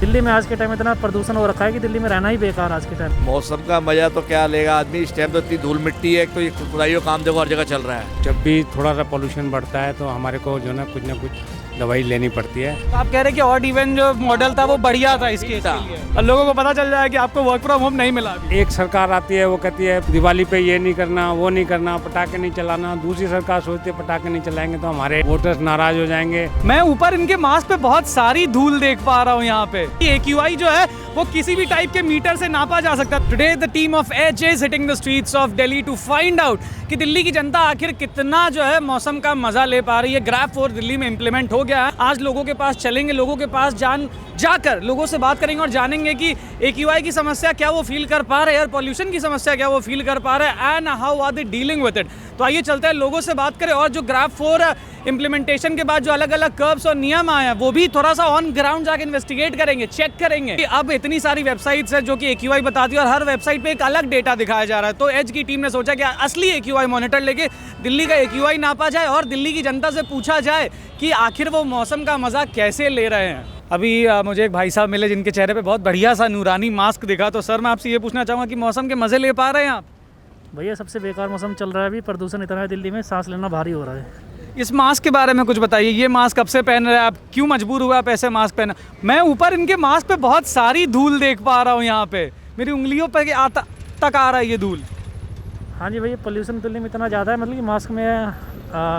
दिल्ली में आज के टाइम इतना प्रदूषण हो रखा है कि दिल्ली में रहना ही बेकार आज के टाइम। मौसम का मजा तो क्या लेगा आदमी, इस टाइम तो इतनी धूल मिट्टी है, तो ये खुदाई का काम देखो हर जगह चल रहा है। जब भी थोड़ा सा पोल्यूशन बढ़ता है तो हमारे को जो ना कुछ दवाई लेनी पड़ती है। तो आप कह रहे हैं कि ऑड इवन जो मॉडल था वो बढ़िया था इसके लिए, और लोगों को पता चल जाए कि आपको वर्क फ्रॉम होम नहीं मिला अभी। एक सरकार आती है वो कहती है दिवाली पे ये नहीं करना, वो नहीं करना, पटाखे नहीं चलाना। दूसरी सरकार सोचती है पटाखे नहीं चलाएंगे तो हमारे वोटर्स नाराज हो जाएंगे। मैं ऊपर इनके मास्क पे बहुत सारी धूल देख पा रहा हूँ यहाँ पे। AQI जो है वो किसी भी टाइप के मीटर से नापा जा सकता है। Today the team of Edge is hitting the streets of Delhi to find out कि दिल्ली की जनता आखिर कितना जो है मौसम का मजा ले पा रही है। ग्रैब 4 दिल्ली में इंप्लीमेंट हो गया है। आज लोगों के पास चलेंगे, लोगों के पास जाकर लोगों से बात करेंगे और जानेंगे कि AQI की समस्या क्या वो फील कर पा रहे हैं, एयर पॉल्यूशन की समस्या क्या वो फील कर पा रहे हैं, and how are they dealing with it. तो आइए चलते हैं, लोगों से बात करें और जो ग्रैब 4 इम्प्लीमेंटेशन के बाद जो अलग अलग कर्व्स और नियम आए हैं वो भी थोड़ा सा ऑन ग्राउंड जाकर इन्वेस्टिगेट करेंगे, चेक करेंगे। अब इतनी सारी वेबसाइट्स है जो कि AQI बताती है और हर वेबसाइट पे एक अलग डेटा दिखाया जा रहा है। तो एज की टीम ने सोचा कि असली AQI मॉनिटर लेके दिल्ली का AQI नापा जाए और दिल्ली की जनता से पूछा जाए कि आखिर वो मौसम का मजा कैसे ले रहे हैं। अभी मुझे एक भाई साहब मिले जिनके चेहरे पे बहुत बढ़िया सा नूरानी मास्क दिखा। तो सर मैं आपसे ये पूछना चाहूँगा कि मौसम के मजे ले पा रहे हैं आप? भैया सबसे बेकार मौसम चल रहा है अभी, प्रदूषण इतना है दिल्ली में, सांस लेना भारी हो रहा है। इस मास्क के बारे में कुछ बताइए। ये मास्क कब से पहन रहे हैं आप, क्यों मजबूर हुआ आप ऐसे मास्क पहना? मैं ऊपर इनके मास्क पे बहुत सारी धूल देख पा रहा हूँ यहाँ पे, मेरी उंगलियों पे तक आ रहा है ये धूल। हाँ जी भैया, पोल्यूशन दिल्ली में इतना ज़्यादा है, मतलब कि मास्क में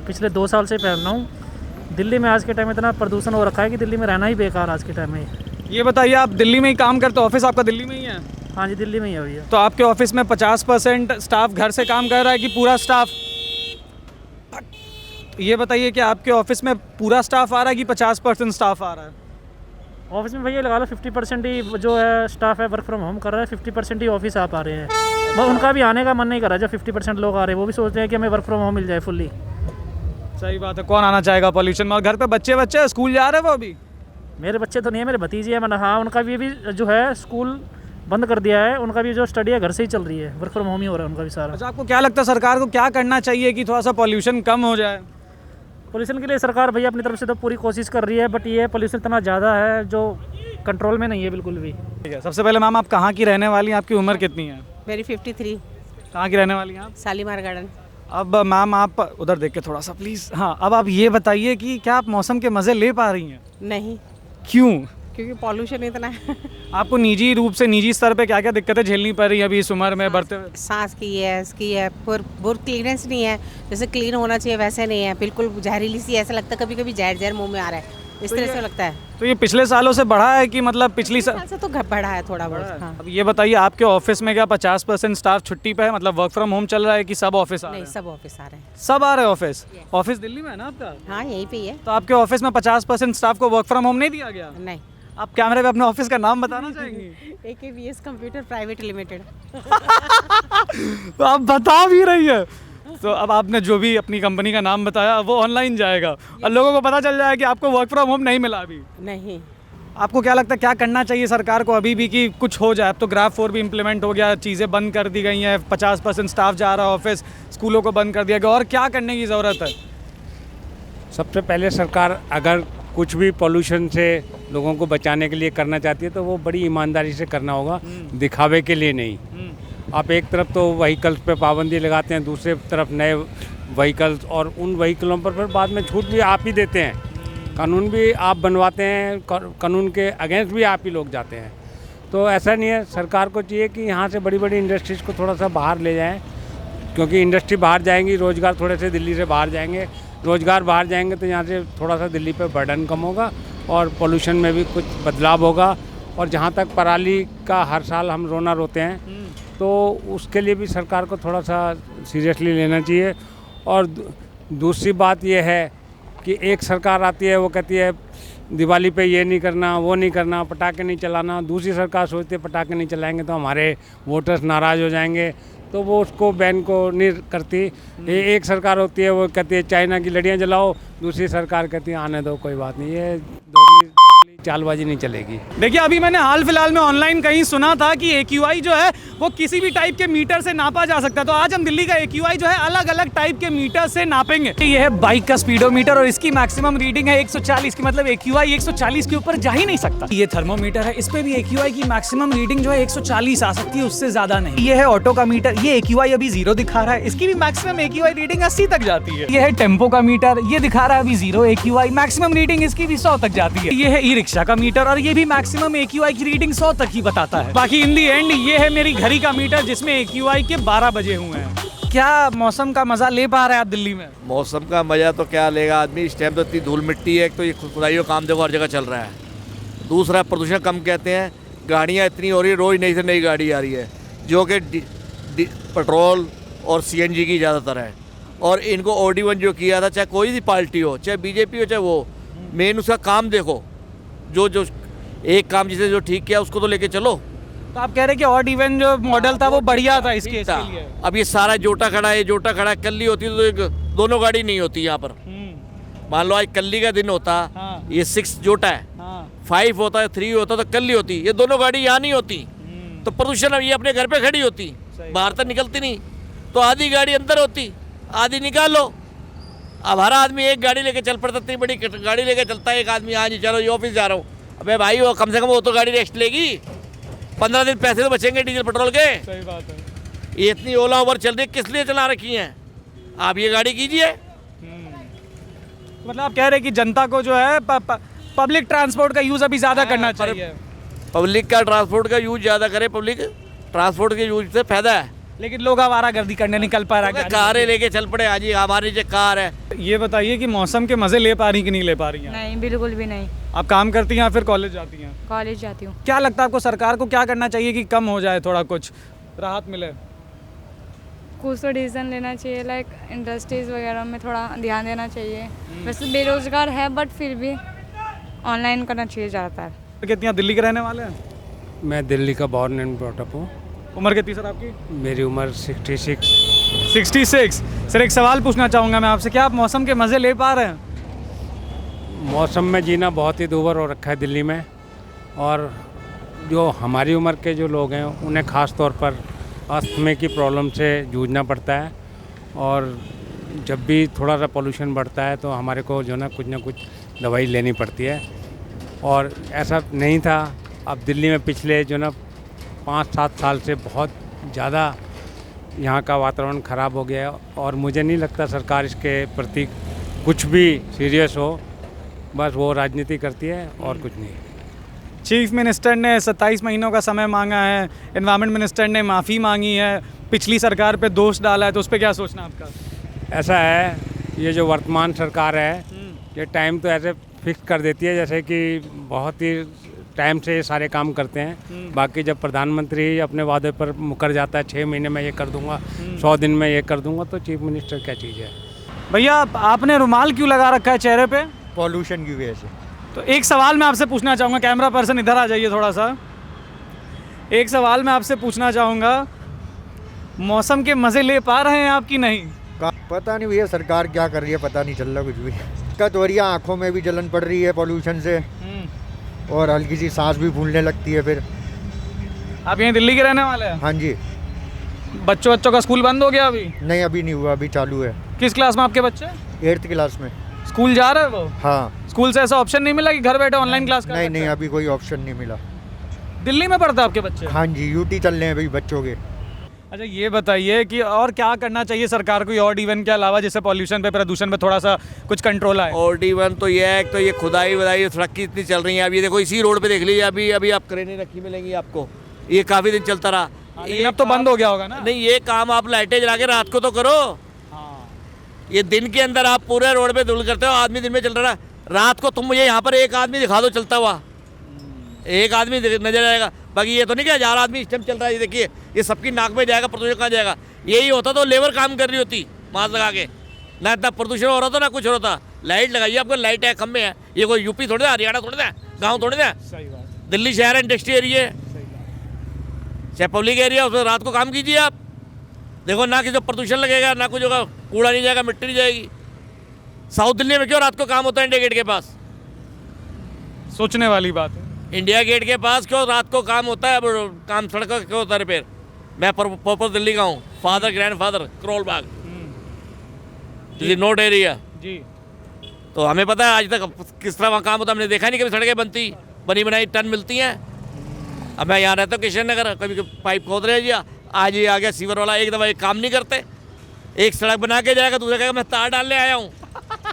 पिछले 2 साल से पहन रहा हूँ। दिल्ली में आज के टाइम इतना प्रदूषण हो रखा है कि दिल्ली में रहना ही बेकार आज के टाइम में। ये बताइए, आप दिल्ली में ही काम करते हो, ऑफिस आपका दिल्ली में ही है? हाँ जी, दिल्ली में ही है भैया। तो आपके ऑफिस में 50% स्टाफ घर से काम कर रहा है कि पूरा स्टाफ? ये बताइए कि आपके ऑफिस में पूरा स्टाफ आ रहा है कि 50% स्टाफ आ रहा है? ऑफिस में भैया लगा लो 50% ही जो है स्टाफ है वर्क फ्रॉम होम कर रहा है, 50% ही ऑफिस आ पा रहे हैं। बस उनका भी आने का मन नहीं कर रहा। जो 50% लोग आ रहे हैं वो भी सोचते हैं कि हमें वर्क फ्रॉम होम मिल जाए फुल्ली। सही बात है, कौन आना चाहेगा पॉल्यूशन में? और घर पे बच्चे स्कूल जा रहे हैं वो अभी? मेरे बच्चे तो नहीं है, मेरे भतीजे हैं। मैंने हाँ, उनका भी जो है स्कूल बंद कर दिया है। उनका भी जो स्टडी है घर से ही चल रही है, वर्क फ्रॉम होम ही हो रहा है उनका भी सारा। अच्छा, आपको क्या लगता है सरकार को क्या करना चाहिए कि थोड़ा सा पॉल्यूशन कम हो जाए? पोल्यूशन के लिए सरकार भैया अपनी तरफ से तो पूरी कोशिश कर रही है, बट ये पोल्यूशन इतना ज़्यादा है जो कंट्रोल में नहीं है बिल्कुल भी। ठीक है, सबसे पहले मैम आप कहाँ की रहने वाली हैं, आपकी उम्र कितनी है? मेरी 53। कहाँ की रहने वाली हैं आप? शालीमार गार्डन। अब मैम आप उधर देख के थोड़ा सा प्लीज़। हाँ, अब आप ये बताइए कि क्या आप मौसम के मज़े ले पा रही हैं? नहीं, क्यों? क्योंकि पॉल्यूशन इतना है। आपको निजी रूप से निजी स्तर पे क्या क्या दिक्कतें झेलनी पड़ रही है अभी इस उम्र में बढ़ते हुए? सांस की है, इसकी है, पूर क्लीनेंस नहीं है, जैसे क्लीन होना चाहिए वैसे नहीं है, बिल्कुल जहरीली सी, ऐसा लगता है कभी कभी जहर मुंह में आ रहा है, इस तरह से लगता है। तो ये पिछले सालों से बढ़ा है कि मतलब पिछली साल से तो बढ़ा है थोड़ा बहुत। हाँ। अब ये बताइए, आपके ऑफिस में क्या 50% स्टाफ छुट्टी पे है, मतलब वर्क फ्रॉम होम चल रहा है कि सब ऑफिस आ रहे नहीं, हैं? सब ऑफिस आ रहे हैं। सब आ रहे हैं ऑफिस? ऑफिस दिल्ली में है ना आपका? हाँ, यहीं पे ही है। तो आपके ऑफिस में 50% स्टाफ को वर्क फ्रॉम होम नहीं दिया गया? नहीं। आप कैमरे पे अपने ऑफिस का नाम बताना चाहेंगी? AKBS computer private limited. तो आप बता भी रही है। तो अब आपने जो भी अपनी कंपनी का नाम बताया वो ऑनलाइन जाएगा और लोगों को पता चल जाए कि आपको वर्क फ्रॉम होम नहीं मिला अभी। नहीं। आपको क्या लगता है क्या करना चाहिए सरकार को अभी भी कि कुछ हो जाए? अब तो ग्रैब 4 भी इम्प्लीमेंट हो गया, चीज़ें बंद कर दी गई हैं, 50% स्टाफ जा रहा है ऑफिस, स्कूलों को बंद कर दिया गया, और क्या करने की ज़रूरत है? सबसे पहले सरकार अगर कुछ भी पोल्यूशन से लोगों को बचाने के लिए करना चाहती है तो वो बड़ी ईमानदारी से करना होगा, दिखावे के लिए नहीं। आप एक तरफ तो व्हीकल्स पे पाबंदी लगाते हैं, दूसरे तरफ नए व्हीकल्स, और उन व्हीकलों पर फिर बाद में छूट भी आप ही देते हैं, कानून भी आप बनवाते हैं, कानून के अगेंस्ट भी आप ही लोग जाते हैं। तो ऐसा नहीं है, सरकार को चाहिए कि यहाँ से बड़ी बड़ी इंडस्ट्रीज़ को थोड़ा सा बाहर ले जाएं, क्योंकि इंडस्ट्री बाहर जाएंगी, रोज़गार थोड़े से दिल्ली से बाहर जाएंगे, रोज़गार बाहर जाएंगे तो यहाँ से थोड़ा सा दिल्ली पे बर्डन कम होगा और पोल्यूशन में भी कुछ बदलाव होगा। और जहाँ तक पराली का हर साल हम रोना रोते हैं तो उसके लिए भी सरकार को थोड़ा सा सीरियसली लेना चाहिए। और दूसरी बात यह है कि एक सरकार आती है वो कहती है दिवाली पे ये नहीं करना, वो नहीं करना, पटाखे नहीं चलाना। दूसरी सरकार सोचती है पटाखे नहीं चलाएंगे तो हमारे वोटर्स नाराज़ हो जाएंगे, तो वो उसको बैन को नहीं करती। एक सरकार होती है वो कहती है चाइना की लड़ियाँ जलाओ, दूसरी सरकार कहती है आने दो कोई बात नहीं। ये दोगली चालबाजी नहीं चलेगी। देखिए अभी मैंने हाल फिलहाल में ऑनलाइन कहीं सुना था कि AQI जो है वो किसी भी टाइप के मीटर से नापा जा सकता है, तो आज हम दिल्ली का AQI जो है अलग अलग टाइप के मीटर से नापेंगे। ये है बाइक का स्पीडोमीटर और इसकी मैक्सिमम रीडिंग है 140 की, मतलब AQI 140 के ऊपर जा ही नहीं सकता। ये थर्मोमीटर है, इस पे भी AQI की मैक्सिमम रीडिंग जो है 140 आ सकती है, उससे ज्यादा नहीं। ये है ऑटो का मीटर, ये AQI अभी 0 दिखा रहा है, इसकी भी मैक्सिमम AQI रीडिंग 80 तक जाती है। ये है टेम्पो का मीटर, ये दिखा रहा है अभी 0 AQI, मैक्सिमम रीडिंग इसकी भी 100 तक जाती है। ये है ई-रिक्शा का मीटर और ये भी मैक्सिमम AQI की रीडिंग 100 तक ही बताता है। बाकी इन दी एंड ये है मेरी घड़ी का मीटर जिसमें AQI के 12 बजे हुए हैं। क्या मौसम का मजा ले पा रहे हैं आप दिल्ली में? मौसम का मजा तो क्या लेगा आदमी, इस टाइम तो इतनी धूल मिट्टी है। एक तो ये खुदाई का काम देखो हर जगह चल रहा है, दूसरा प्रदूषण कम कहते हैं, गाड़ियाँ इतनी हो रही है, रोज नई से नई गाड़ी आ रही है जो कि पेट्रोल और CNG की ज़्यादातर है। और इनको OD1 जो किया था, चाहे कोई भी पार्टी हो, चाहे BJP हो चाहे वो, मेन उसका काम देखो, जो जो एक काम जिसे जो ठीक किया उसको तो लेके चलो। तो आप कह रहे हैं कि ऑड इवन जो मॉडल था वो बढ़िया था इस केस के लिए। अब ये सारा जोटा खड़ा है, ये जोटा खड़ा है, कल्ली होती तो एक दोनों गाड़ी नहीं होती यहाँ पर। मान लो आज कल्ली का दिन होता, हाँ। ये 6 जोटा है, 5 होता है, 3 होता तो कल्ली होती, ये दोनों गाड़ी यहाँ नहीं होती तो प्रदूषण अब ये अपने घर पे खड़ी होती, बाहर तक निकलती नहीं, तो आधी गाड़ी अंदर होती, आधी निकाल लो। अब हर आदमी एक गाड़ी लेके चल पड़ता, इतनी बड़ी गाड़ी लेके चलता है एक आदमी, हाँ जी चलो ये ऑफिस जा रहा हूँ। अबे भाई वो कम से कम वो तो गाड़ी रेस्ट लेगी, 15 दिन पैसे तो बचेंगे डीजल पेट्रोल के। सही बात है। ये इतनी ओला उबर चल रही, किस लिए चला रखी हैं आप, ये गाड़ी कीजिए। मतलब आप कह रहे हैं कि जनता को जो है पब्लिक ट्रांसपोर्ट का यूज अभी ज्यादा करना चाहिए। पब्लिक का ट्रांसपोर्ट का यूज ज़्यादा करे, पब्लिक ट्रांसपोर्ट के यूज से फायदा है। लेकिन लोग आवारागर्दी करने निकल पा रहा है, कारें लेके चल पड़े, हाँ जी हमारी जो कार है। ये बताइए कि मौसम के मजे ले पा रही कि नहीं ले पा रही हैं? नहीं, बिल्कुल भी नहीं। आप काम करती हैं या फिर कॉलेज जाती हैं? कॉलेज जाती हूँ। क्या लगता है आपको सरकार को क्या करना चाहिए कि कम हो जाए, थोड़ा कुछ राहत मिले? कुछ तो डिसीजन लेना चाहिए, लाइक इंडस्ट्रीज वगैरह में थोड़ा ध्यान देना चाहिए। वैसे बेरोजगार है बट फिर भी ऑनलाइन करना चाहिए ज़्यादातर। कितनी दिल्ली के रहने वाले हैं? मैं दिल्ली का बॉर्न एंड ब्रॉटअप हूँ। उम्र कितनी सर आपकी? मेरी उम्र 66। 66। सर एक सवाल पूछना चाहूँगा मैं आपसे, क्या आप मौसम के मज़े ले पा रहे हैं? मौसम में जीना बहुत ही दूभर हो रखा है दिल्ली में, और जो हमारी उम्र के जो लोग हैं उन्हें ख़ास तौर पर अस्थमे की प्रॉब्लम से जूझना पड़ता है। और जब भी थोड़ा सा पोल्यूशन बढ़ता है तो हमारे को जो ना कुछ दवाई लेनी पड़ती है, और ऐसा नहीं था। अब दिल्ली में पिछले जो ना 5-7 साल से बहुत ज़्यादा यहाँ का वातावरण ख़राब हो गया है, और मुझे नहीं लगता सरकार इसके प्रति कुछ भी सीरियस हो, बस वो राजनीति करती है और कुछ नहीं। चीफ मिनिस्टर ने 27 महीनों का समय मांगा है, एनवायरनमेंट मिनिस्टर ने माफ़ी मांगी है, पिछली सरकार पे दोष डाला है, तो उस पर क्या सोचना आपका? ऐसा है, ये जो वर्तमान सरकार है ये टाइम तो ऐसे फिक्स कर देती है जैसे कि बहुत ही टाइम से ये सारे काम करते हैं। बाकी जब प्रधानमंत्री अपने वादे पर मुकर जाता है, 6 महीने में ये कर दूंगा, 100 दिन में ये कर दूंगा, तो चीफ मिनिस्टर क्या चीज़ है। भैया आपने रुमाल क्यों लगा रखा है चेहरे पे? पॉल्यूशन की वजह से। तो एक सवाल मैं आपसे पूछना चाहूँगा, कैमरा पर्सन इधर आ जाइए थोड़ा सा। एक सवाल मैं आपसे पूछना चाहूँगा, मौसम के मज़े ले पा रहे हैं आप कि नहीं? पता नहीं भैया सरकार क्या कर रही है, पता नहीं चल रहा कुछ भी। दिक्कत हो रही है, आँखों में भी जलन पड़ रही है पॉल्यूशन से, और हल्की सी सांस भी फूलने लगती है फिर। आप यहीं दिल्ली के रहने वाले हैं? हाँ जी। बच्चों का स्कूल बंद हो गया अभी? नहीं अभी नहीं हुआ, अभी चालू है। किस क्लास में आपके बच्चे? 8th क्लास में। स्कूल जा रहे हैं वो? हाँ। स्कूल से ऐसा ऑप्शन नहीं मिला कि घर बैठे ऑनलाइन क्लास कर नहीं सकते नहीं हैं? अभी कोई ऑप्शन नहीं मिला। दिल्ली में पढ़ते हैं आपके बच्चे? हाँ जी, यूटी चल रहे हैं अभी बच्चों के। अच्छा ये बताइए कि और क्या करना चाहिए सरकार को ऑड इवन के अलावा, जिससे पॉल्यूशन पे, प्रदूषण पे थोड़ा सा कुछ कंट्रोल आए? OD1 तो ये है, तो ये खुदाई वदाई सड़क की इतनी चल रही है। अब ये देखो इसी रोड पे देख लीजिए, अभी आप क्रेनें रखी मिलेंगी आपको, ये काफ़ी दिन चलता रहा। ये अब तो बंद हो गया होगा ना? नहीं, ये काम आप लाइटें जला के रात को तो करो। ये दिन के अंदर आप पूरे रोड पे धूल करते हो, आदमी दिन में चल रहा है, रात को तुम मुझे यहाँ पर एक आदमी दिखा दो चलता हुआ, एक आदमी नजर आएगा। बाकी ये तो नहीं कि 1000 आदमी इस टाइम चल रहा है। ये देखिए, ये सबकी नाक में जाएगा, प्रदूषण कहाँ जाएगा? यही होता तो लेबर काम कर रही होती मास्क लगा के, ना इतना प्रदूषण हो रहा था ना कुछ हो रहा था। लाइट लगाइए, आपको लाइट है, खंभे हैं। ये कोई यूपी थोड़ी ना, हरियाणा थोड़ी ना, गाँव थोड़ी ना, दिल्ली शहर है, इंडस्ट्री एरिया है, चाहे पब्लिक एरिया, उसमें रात को काम कीजिए आप। देखो ना किसी प्रदूषण लगेगा, ना कुछ होगा, कूड़ा नहीं जाएगा, मिट्टी नहीं जाएगी। साउथ दिल्ली में क्यों रात को काम होता है इंडिया गेट के पास? सोचने वाली बात है। इंडिया गेट के पास क्यों रात को काम होता है, काम सड़क का क्यों होता है रिपेयर? मैं प्रॉपर दिल्ली का हूँ, father grandfather Karol Bagh, note area जी। तो हमें पता है आज तक किस तरह वहाँ काम होता है। हमने देखा नहीं कभी सड़कें बनती, बनी बनाई टन मिलती हैं। अब मैं यहाँ रहता हूँ किशन नगर, कभी पाइप खोद रहे जी, आज ये आ गया सीवर वाला, एक दफ़ा एक काम नहीं करते। एक सड़क बना के जाएगा, दूसरा कहेगा मैं तार डालने आया हूँ,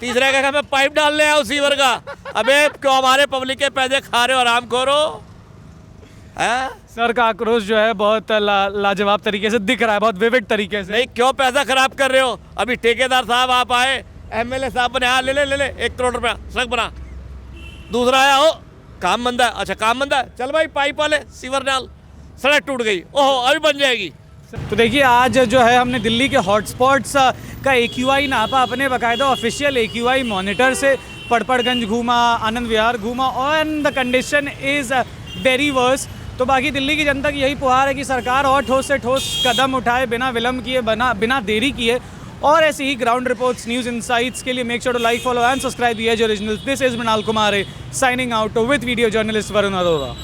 तीसरा कहेगा मैं पाइप डालने आया हूँ सीवर का। अबे क्यों हमारे पब्लिक के पैसे खा रहे हो, आराम खोरो है? सर का आक्रोश जो है बहुत लाजवाब तरीके से दिख रहा है, बहुत विविड तरीके से। नहीं, क्यों पैसा खराब कर रहे हो? अभी ठेकेदार साहब आप आए, एमएलए साहब बने, हाँ ले ले 1 करोड़ रुपया सड़क बना। दूसरा आया, हो काम बंदा है, अच्छा काम बंदा है, चल भाई पाइप वाले सीवर डाल, सड़क टूट गई, ओहो अभी बन जाएगी। तो देखिए आज जो है हमने दिल्ली के हॉटस्पॉट्स का AQI नापा अपने बाकायदा ऑफिशियल AQI मॉनिटर से। पड़पड़गंज घूमा, आनंद विहार घूमा, और the condition is very worse. तो बाकी दिल्ली की जनता की यही पुकार है कि सरकार और ठोस से ठोस कदम उठाए, बिना विलम्ब किए, बिना देरी किए। और ऐसी ही ग्राउंड रिपोर्ट्स, न्यूज़ इनसाइट्स के लिए make sure to like, follow and subscribe the Edge Originals. This is Mrinal Kumar signing out with video journalist Varun Arora.